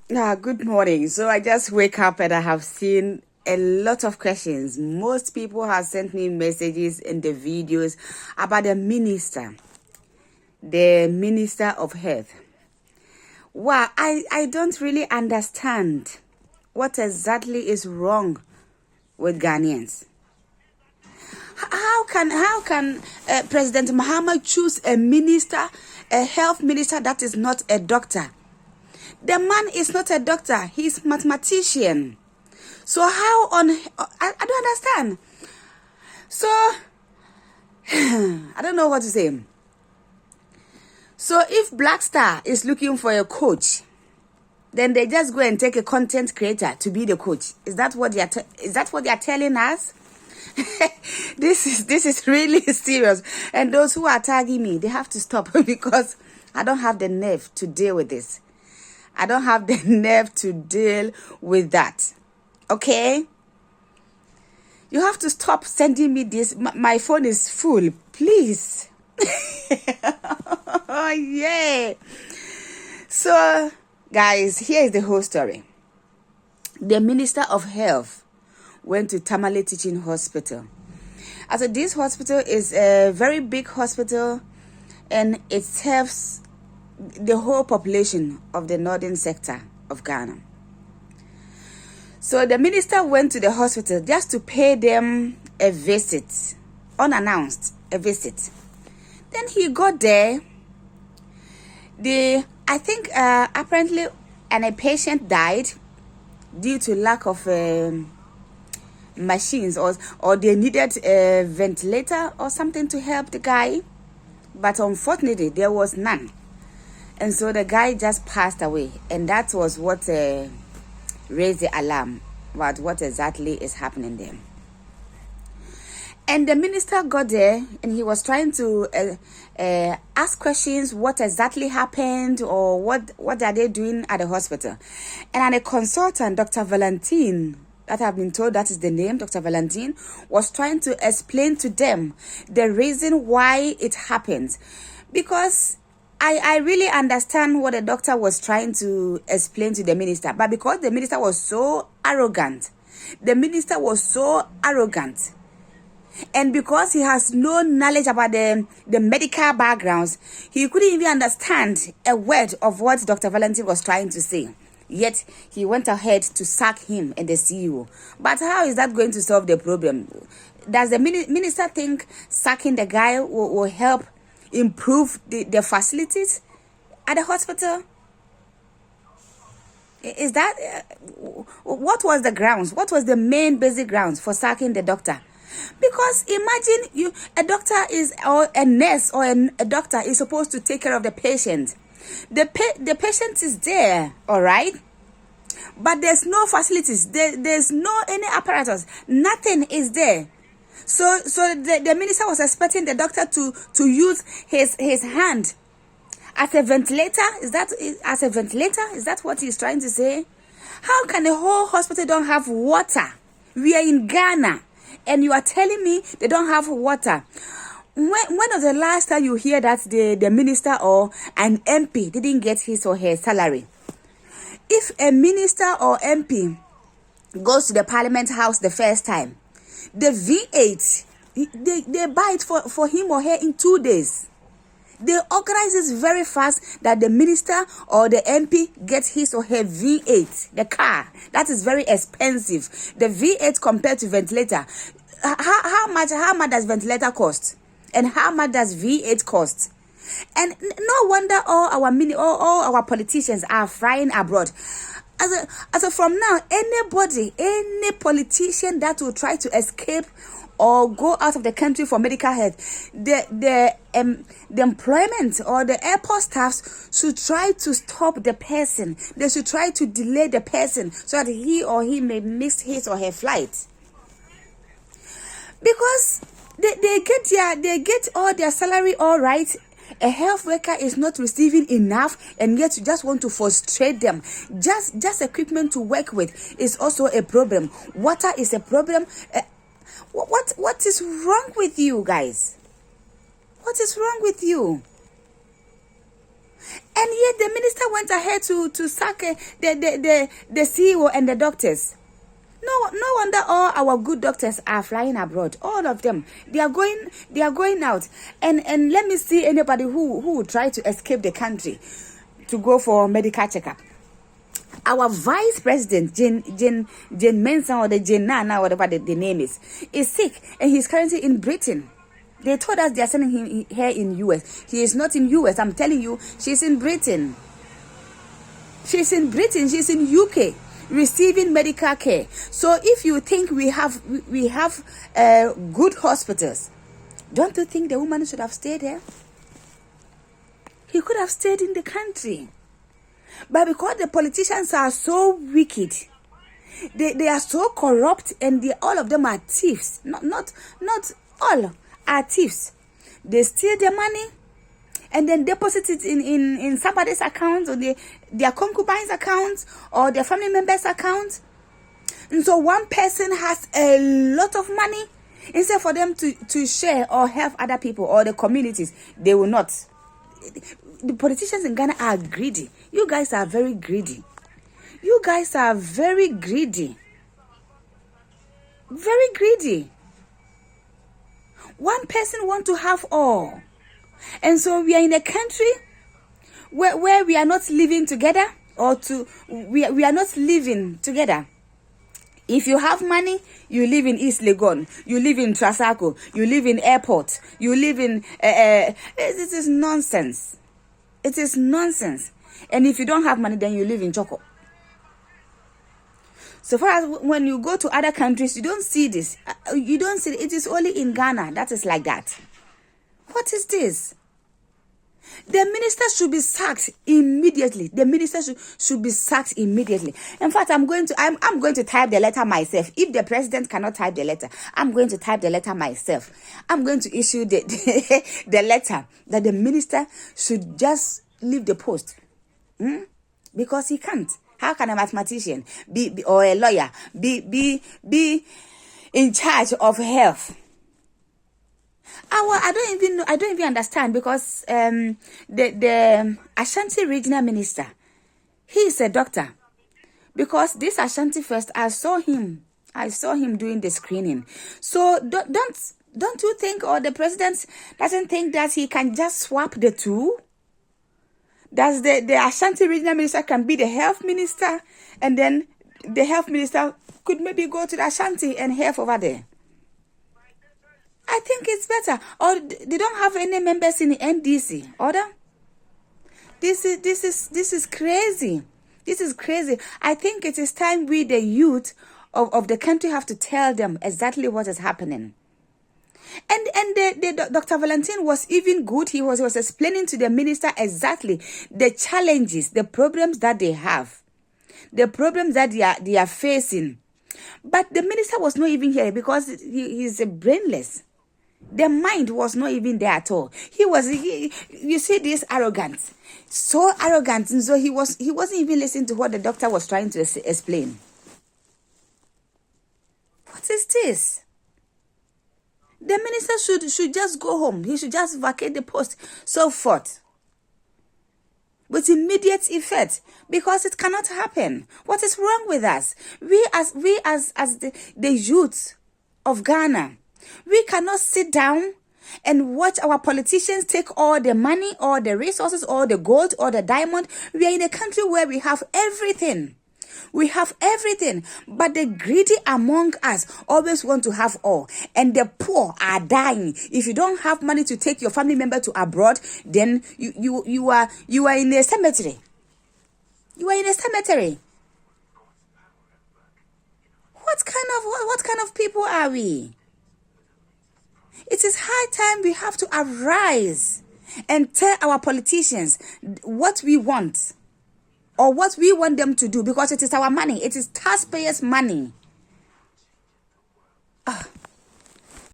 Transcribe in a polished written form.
Good morning. So I just wake up and I have seen a lot of questions. Most people have sent me messages in the videos about the Minister of Health. Wow, I don't really understand what exactly is wrong with Ghanaians. How can President Mahama choose a minister, a health minister that is not a doctor? The man is not a doctor. He's a mathematician. So how on... I don't understand. So, I don't know what to say. So if Black Star is looking for a coach, then they just go and take a content creator to be the coach. Is that what they are telling us? This is really serious. And those who are tagging me, they have to stop because I don't have the nerve to deal with this. I don't have the nerve to deal with that. Okay? You have to stop sending me this. My phone is full. Please. Oh, yeah. So, guys, here is the whole story. The Minister of Health went to TAMALE Teaching Hospital. Also, this hospital is a very big hospital and it serves the whole population of the northern sector of Ghana. So the minister went to the hospital just to pay them a visit, unannounced, a visit. Then he got there. Apparently a patient died due to lack of machines or they needed a ventilator or something to help the guy. But unfortunately, there was none. And so the guy just passed away. And that was what raised the alarm about what exactly is happening there. And the minister got there and he was trying to ask questions, what exactly happened or what are they doing at the hospital. And a consultant, Dr. Valentin, that I've been told that is the name, Dr. Valentin, was trying to explain to them the reason why it happened. Because I really understand what the doctor was trying to explain to the minister. But because the minister was so arrogant, and because he has no knowledge about the medical backgrounds, he couldn't even understand a word of what Dr. Valentin was trying to say. Yet, he went ahead to sack him and the CEO. But how is that going to solve the problem? Does the minister think sacking the guy will help improve the facilities at the hospital? Is that... what was the grounds? What was the main basic grounds for sacking the doctor? Because imagine a doctor or a nurse or a doctor is supposed to take care of the patient. The patient is there, all right? But there's no facilities. There's no any apparatus. Nothing is there. So the minister was expecting the doctor to use his hand as a ventilator. Is that what he's trying to say? How can the whole hospital don't have water? We are in Ghana, and you are telling me they don't have water. When was the last time you hear that the minister or an MP didn't get his or her salary? If a minister or MP goes to the Parliament House the first time, the V8, they buy it for him or her in 2 days. They organize this very fast that the minister or the MP gets his or her V8, the car. That is very expensive. The V8 compared to ventilator. How much does ventilator cost? And how much does V8 cost? And no wonder all our politicians are flying abroad. As of from now, any politician that will try to escape or go out of the country for medical health, the employment or the airport staffs should try to stop the person. They should try to delay the person so that he or he may miss his or her flight. Because they get all their salary all right. A health worker is not receiving enough, and yet you just want to frustrate them. Just equipment to work with is also a problem. Water is a problem. What is wrong with you guys? What is wrong with you? And yet the minister went ahead to sack the CEO and the doctors. No wonder all our good doctors are flying abroad. All of them. They are going out. And let me see anybody who will try to escape the country to go for medical checkup. Our vice president, Jane Mensa, or the Jane Nana, whatever the name is sick, and he's currently in Britain. They told us they are sending him here in US. He is not in US. I'm telling you, she's in Britain. She's in Britain. She's in UK, receiving medical care. So if you think we have good hospitals, don't you think the woman should have stayed there? He could have stayed in the country. But because the politicians are so wicked, they are so corrupt, and all of them are thieves. Not all are thieves. They steal their money and then deposit it in somebody's account, or their concubine's account, or their family member's account. And so one person has a lot of money. Instead for them to share or help other people or the communities, they will not. The politicians in Ghana are greedy. You guys are very greedy. You guys are very greedy. Very greedy. One person wants to have all. And so we are in a country where we are not living together, we are not living together. If you have money, you live in East Legon, you live in Trasaco, you live in Airport, you live in... This is nonsense. It is nonsense. And if you don't have money, then you live in Choco. So far as when you go to other countries, you don't see this. You don't see it. It is only in Ghana that is like that. What is this? The minister should be sacked immediately. The minister should be sacked immediately. In fact, I'm going to type the letter myself. If the president cannot type the letter, I'm going to type the letter myself. I'm going to issue the letter that the minister should just leave the post. Because he can't. How can a mathematician or a lawyer be in charge of health? I don't even understand, because the Ashanti regional minister, he is a doctor. Because this Ashanti first, I saw him doing the screening. So don't you think, or the president doesn't think that he can just swap the two? Does the Ashanti regional minister can be the health minister, and then the health minister could maybe go to the Ashanti and health over there? I think it's better. Or they don't have any members in the NDC. Order? This is crazy. This is crazy. I think it is time we, the youth of the country, have to tell them exactly what is happening. And the Dr. Valentin was even good. He was explaining to the minister exactly the challenges, the problems that they have, the problems that they are facing. But the minister was not even here, because he's brainless. The mind was not even there at all. You see this arrogance, so arrogant, and so he wasn't even listening to what the doctor was trying to explain. What is this? The minister should just go home. He should just vacate the post, so forth, with immediate effect, because it cannot happen. What is wrong with us? We as the youth of Ghana, we cannot sit down and watch our politicians take all the money, all the resources, all the gold, all the diamond. We are in a country where we have everything. We have everything, but the greedy among us always want to have all, and the poor are dying. If you don't have money to take your family member to abroad, then you are in a cemetery. You are in a cemetery. What kind of people are we? It is high time we have to arise and tell our politicians what we want, or what we want them to do, because it is our money. It is taxpayers' money.